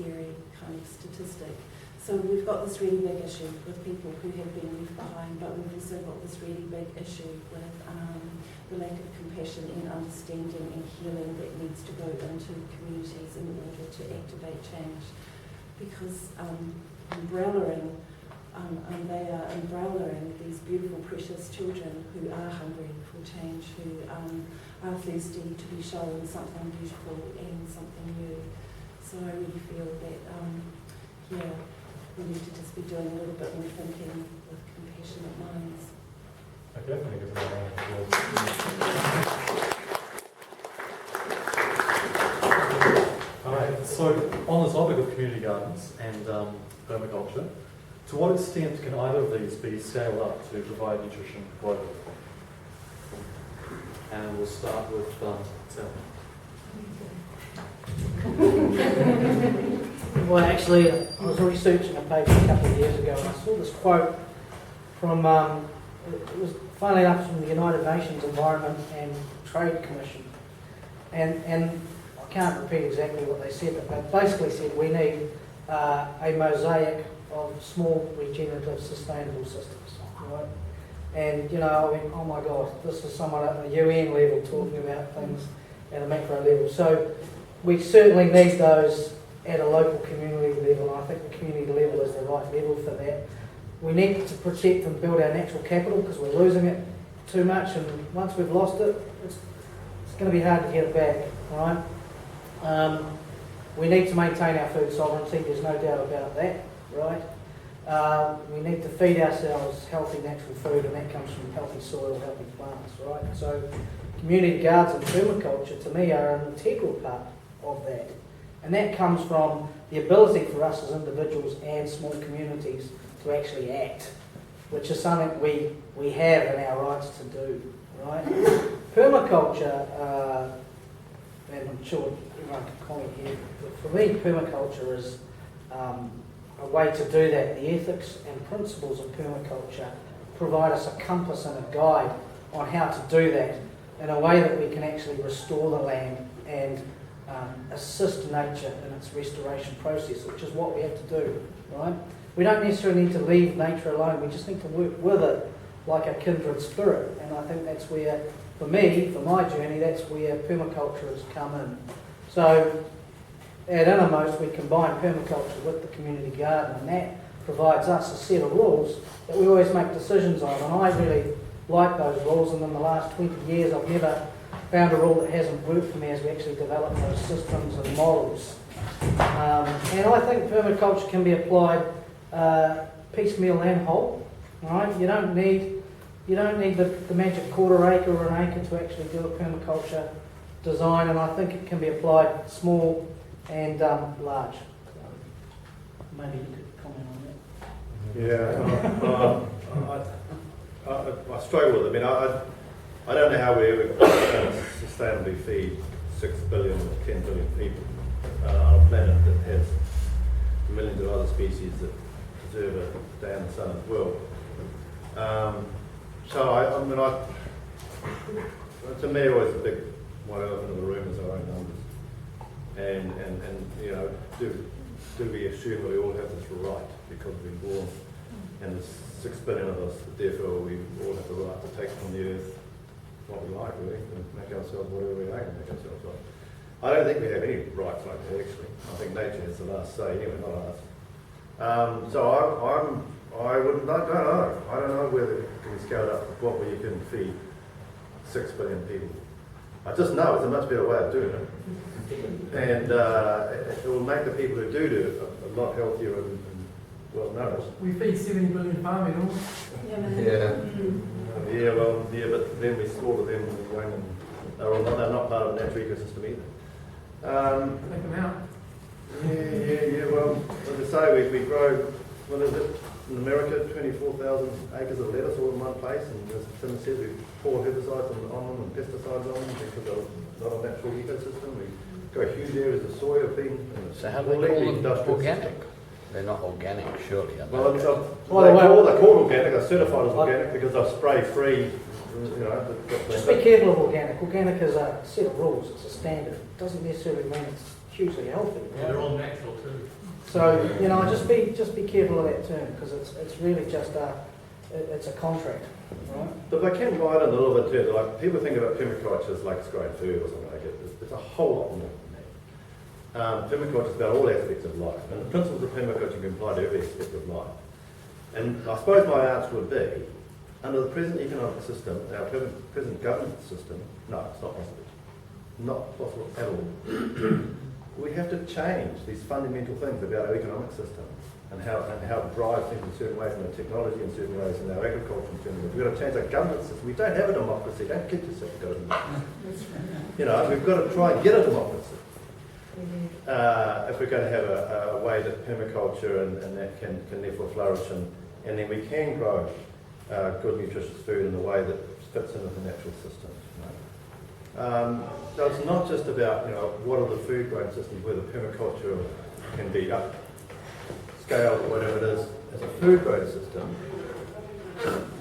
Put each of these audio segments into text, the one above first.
scary kind of statistic. So we've got this really big issue with people who have been left behind, but we've also got this really big issue with the lack of compassion and understanding and healing that needs to go into communities in order to activate change. Because they are umbrelling these beautiful, precious children who are hungry for change, who are thirsty to be shown something beautiful and something new. So I really feel that, we need to just be doing a little bit more thinking with compassionate minds. Okay, I think it's a round of applause. Alright, so on the topic of community gardens and permaculture, to what extent can either of these be scaled up to provide nutrition globally? And we'll start with Sally. Well, actually, I was researching a paper a couple of years ago and I saw this quote from, it was funnily enough from the United Nations Environment and Trade Commission. And I can't repeat exactly what they said, but they basically said we need a mosaic of small, regenerative, sustainable systems, right? And, I went, oh my God, this is someone at the UN level talking about things at a macro level. So we certainly need those at a local community level, and I think the community level is the right level for that. We need to protect and build our natural capital because we're losing it too much, and once we've lost it, it's going to be hard to get it back, right? We need to maintain our food sovereignty, there's no doubt about that, right? We need to feed ourselves healthy natural food, and that comes from healthy soil, healthy plants, right? So community gardens and permaculture to me are an integral part of that. And that comes from the ability for us as individuals and small communities to actually act, which is something we have in our rights to do, right? Permaculture, and I'm sure everyone can comment here, but for me permaculture is a way to do that. The ethics and principles of permaculture provide us a compass and a guide on how to do that in a way that we can actually restore the land and assist nature in its restoration process, which is what we have to do, right? We don't necessarily need to leave nature alone, we just need to work with it like a kindred spirit, and I think that's where, for me, for my journey, that's where permaculture has come in. So at Innermost we combine permaculture with the community garden, and that provides us a set of rules that we always make decisions on, and I really like those rules, and in the last 20 years I've never found a rule that hasn't worked for me as we actually develop those systems and models. And I think permaculture can be applied piecemeal and whole. Right? You don't need the magic quarter acre or an acre to actually do a permaculture design, and I think it can be applied small and large. Maybe you could comment on that. Yeah, I struggle with it. I mean, I don't know how we're ever going to sustainably feed 6 billion or 10 billion people on a planet that has millions of other species that deserve a day in the sun as well. To me, always the big one elephant in the room is our own numbers. And do we assume that we all have this right because we've been born and there's 6 billion of us, therefore we all have the right to take from the earth what we like, really, and make ourselves whatever we like and make ourselves right. I don't think we have any rights like that, actually. I think nature has the last say anyway, not us. I don't know. I don't know whether it can be scaled up to what where you can feed 6 billion people. I just know it's a much better way of doing it. And it will make the people who do it a lot healthier and well nourished. We feed 70 billion farm animals. Yeah, but then we slaughter them when they're young, and they're not part of the natural ecosystem either. Take them out. Yeah. Well, as I say, we grow, what is it, in America, 24,000 acres of lettuce all in one place, and as Tim said, we pour herbicides on them and pesticides on them because they're not a natural ecosystem. We grow huge areas of soy have been. So how do they call them organic? They're not organic, surely, are they? Well, they're called organic, they're certified as organic because they're spray-free, Just be careful of organic. Organic is a set of rules, it's a standard. It doesn't necessarily mean it's hugely healthy. Yeah, they're all natural too. So, you know, just be careful of that term, because it's really just it's a contract, right? But if I can widen a little bit too, like people think about permaculture as like it's growing food or something like it. It's a whole lot more than that. Permaculture is about all aspects of life, and the principles of permaculture can apply to every aspect of life. And I suppose my answer would be, under the present economic system, our present governance system, no, it's not possible. Not possible at all. We have to change these fundamental things about our economic system and how it drives things in certain ways, and our technology in certain ways, and our agriculture in certain ways. We've got to change our governance system. We don't have a democracy. Don't kid yourself, go to democracy. You know, we've got to try and get a democracy. If we're going to have a way that permaculture and that can therefore flourish, and then we can grow good nutritious food in a way that fits in with the natural systems. You know? So it's not just about, you know, what are the food growing systems, whether permaculture can be upscaled or whatever it is as a food growing system.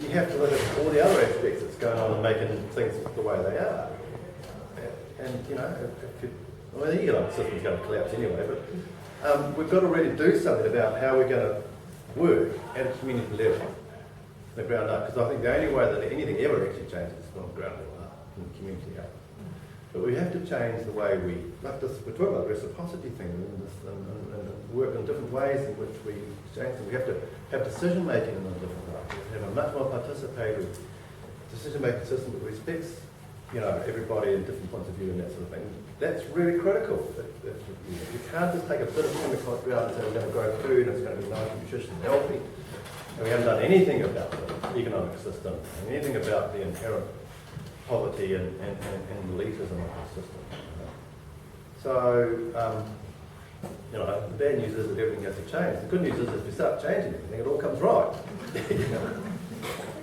You have to look at all the other aspects that's going on and making things the way they are. And you know, the economic system's going to collapse anyway, but we've got to really do something about how we're going to work at a community level, the ground up, because I think the only way that anything ever actually changes is from the ground level up, from the community up. But we have to change the way we're talking about the reciprocity thing and work in different ways in which we exchange things. We have to have decision making in a different way. We have a much more participatory decision making system that respects, you know, everybody in different points of view and that sort of thing. That's really critical. You can't just take a bit of permaculture out and say we're going to grow food and it's going to be nice and nutritious and healthy. And we haven't done anything about the economic system and anything about the inherent poverty and elitism of the system. So, you know, the bad news is that everything has to change. The good news is that if we start changing everything, it all comes right. You know?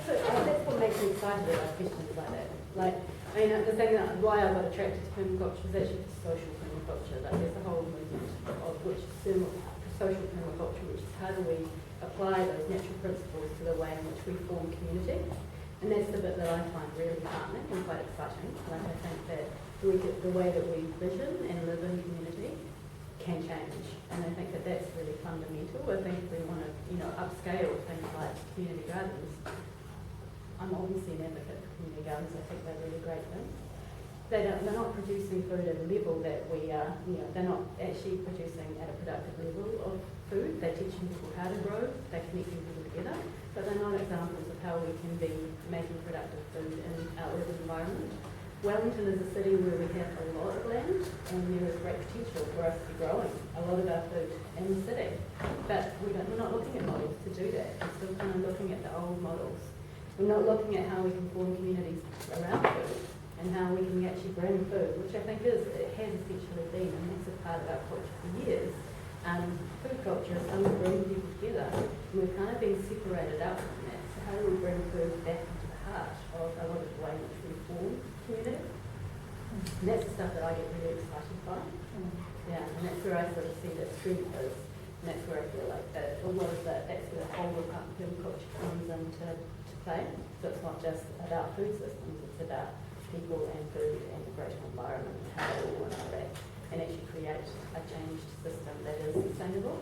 So that's what makes me excited about questions like that. Like, I mean, the thing that why I got attracted to permaculture is actually for social permaculture. Like, there's a whole movement of which is social permaculture, which is how do we apply those natural principles to the way in which we form community. And that's the bit that I find really heartening and quite exciting. Like, I think that the way that we vision and live in community can change. And I think that that's really fundamental. I think if we want to, you know, upscale things like community gardens, I'm obviously an advocate for community gardens. I think they're really great things. They're not producing food at a level that we are, you know, they're not actually producing at a productive level of food. They're teaching people how to grow, they're connecting people together, but they're not examples of how we can be making productive food in our urban environment. Wellington is a city where we have a lot of land and there is great potential for us to be growing a lot of our food in the city. But we're not looking at models to do that. We're still kind of looking at the old models. We're not looking at how we can form communities around food and how we can actually bring food, which I think it has essentially been a massive part of our culture for years. Food culture is something to bring people together, and we've kind of been separated out from that. So how do we bring food back into the heart of a lot of the way in which we form community? And that's the stuff that I get really excited by. Yeah, and that's where I sort of see the strength is, and that's where I feel like that a lot of that's where the whole of permaculture comes into play. So it's not just about food systems, it's about people and food and the greater environment and how they all interact and actually create a changed system that is sustainable.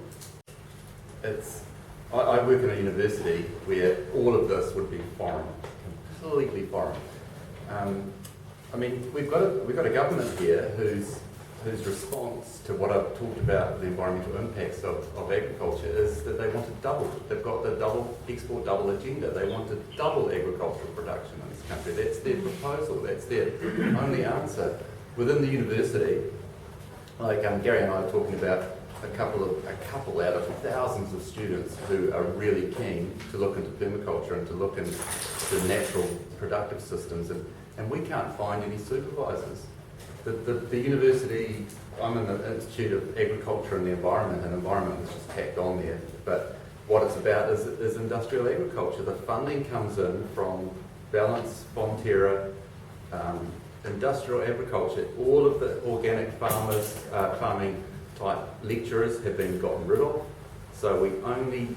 I work in a university where all of this would be foreign, completely foreign. I mean, we've got a government here whose response to what I've talked about, the environmental impacts of agriculture, is that they want to double. They've got the export double agenda. They want to double agricultural production in this country. That's their proposal. That's their only answer. Within the university, like Gary and I are talking about a couple out of thousands of students who are really keen to look into permaculture and to look into natural productive systems, and we can't find any supervisors. The university, I'm in the Institute of Agriculture and the Environment, and environment is just tacked on there, but what it's about is industrial agriculture. The funding comes in from Balance, Fonterra, industrial agriculture. All of the organic farmers, farming type lecturers have been gotten rid of, so we only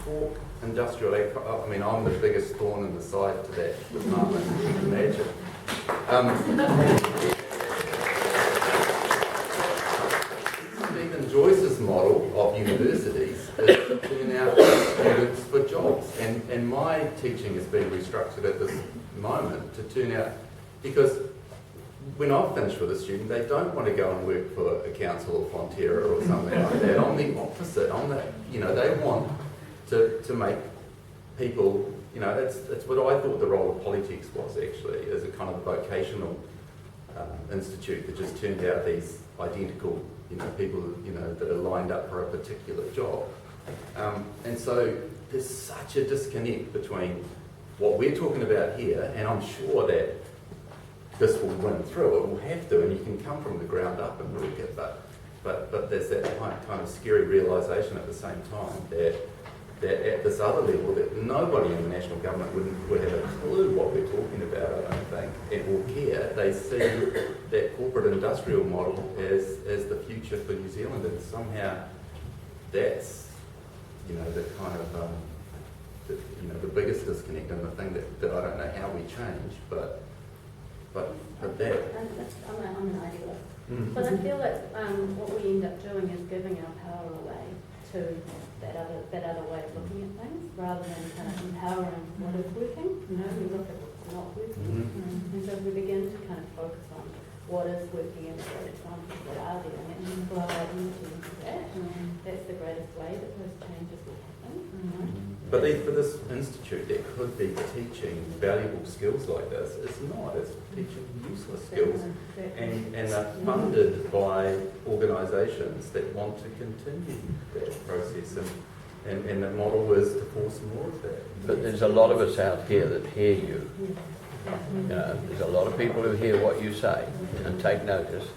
talk industrial agriculture. I mean, I'm the biggest thorn in the side to that department, you can imagine. Stephen enjoys model of universities is to turn out students for jobs. And my teaching is being restructured at this moment to turn out, because when I've finished with a student, they don't want to go and work for a council or Fonterra or something like that. I'm the opposite. They want to make people, it's what I thought the role of politics was actually, as a kind of vocational institute that just turned out these identical, people, that are lined up for a particular job. And so there's such a disconnect between what we're talking about here, and I'm sure that this will run through, it will have to, and you can come from the ground up and work it, but there's that kind of scary realisation at the same time that at this other level, that nobody in the national government would have a clue what we're talking about, I don't think, and will care. They see that corporate industrial model as the future for New Zealand, and somehow that's, the kind of, the biggest disconnect, and the thing that I don't know how we change, but that. I'm an idealist. But I feel that what we end up doing is giving our power away to that other way of looking at things, rather than kind of empowering what is working. We look at what's not working. And so we begin to kind of focus on what is working and what examples that are there, and then flow our energy into that. That's the greatest way that those changes will happen. But for this institute, that could be teaching valuable skills like this. It's not. It's teaching useless skills. And they're funded by organisations that want to continue that process. And the model is to force more of that. But there's a lot of us out here that hear you. There's a lot of people who hear what you say and take notice.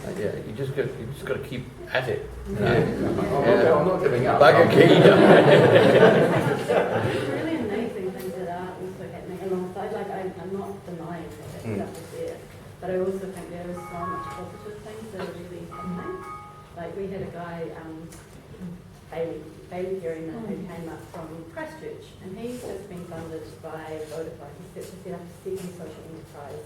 You just got to keep at it. I'm not giving up. Like a key. Really amazing things that are also happening alongside. Like I'm not denying that stuff is there, but I also think there is so much positive things that are really happening. Like we had a guy, Bailey Gerryman, who came up from Christchurch, and he's just been funded by Vodafone. He's set up a second social enterprise.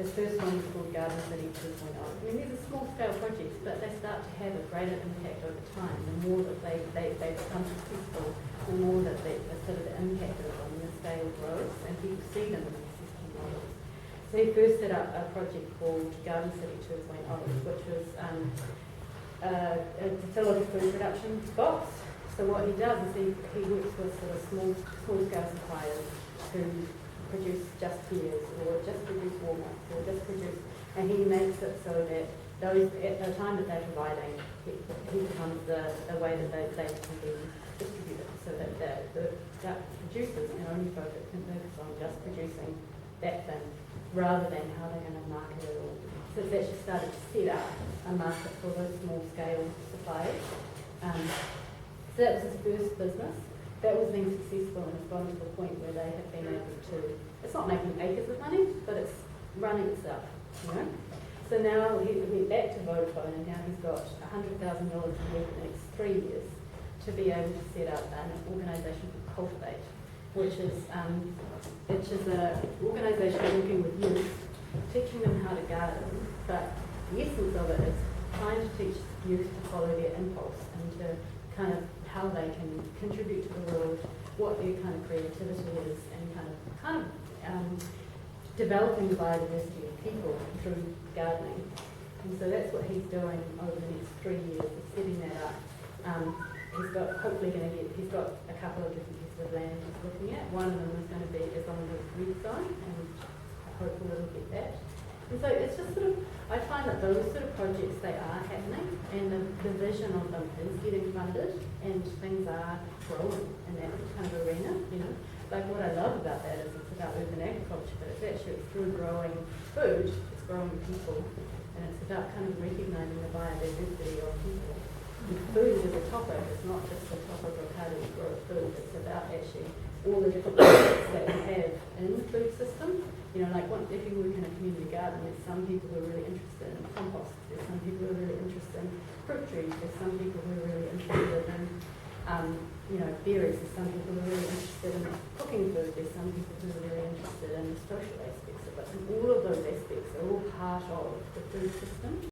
His first one was called Garden City 2.0. I mean, these are small-scale projects, but they start to have a greater impact over time. The more that they become successful, the more that the impact on the scale grows, and people see them as successful models. So he first set up a project called Garden City 2.0, which was a facility food production box. So what he does is he works with sort of small-scale suppliers who produce just beers, or just produce walnuts, or just produce, and he makes it so that those, at the time that they're providing, he becomes the way that they can be distributed, so that the producers can only focus on just producing that thing, rather than how they're going to market it all. So it's actually started to set up a market for those small-scale suppliers. So that was his first business. That was being successful, and it's gone to the point where they have been able to, it's not making acres of money, but it's running itself, So now he went back to Vodafone, and now he's got $100,000 a year for the next 3 years to be able to set up an organisation called Cultivate, which is an organisation working with youth, teaching them how to garden, but the essence of it is trying to teach youth to follow their impulse and to kind of how they can contribute to the world, what their kind of creativity is, and kind of developing the biodiversity of people through gardening. And so that's what he's doing over the next 3 years, is setting that up. He's got a couple of different pieces of land he's looking at. One of them is going to be on the red zone, and hopefully we'll get that. And so it's just sort of, I find that those sort of projects, they are happening, and the vision of them is getting funded, and things are growing in that kind of arena, Like what I love about that is it's about urban agriculture, but it's actually through growing food, it's growing people, and it's about kind of recognising the biodiversity of people. And food is a topic, it's not just a topic of how do we grow food, it's about actually all the different products that we have in the food system. If you work in a community garden, there's some people who are really interested in compost, there's some people who are really interested in fruit trees, there's some people who are really interested in berries, there's some people who are really interested in cooking food, there's some people who are really interested in the social aspects of it. And all of those aspects are all part of the food system.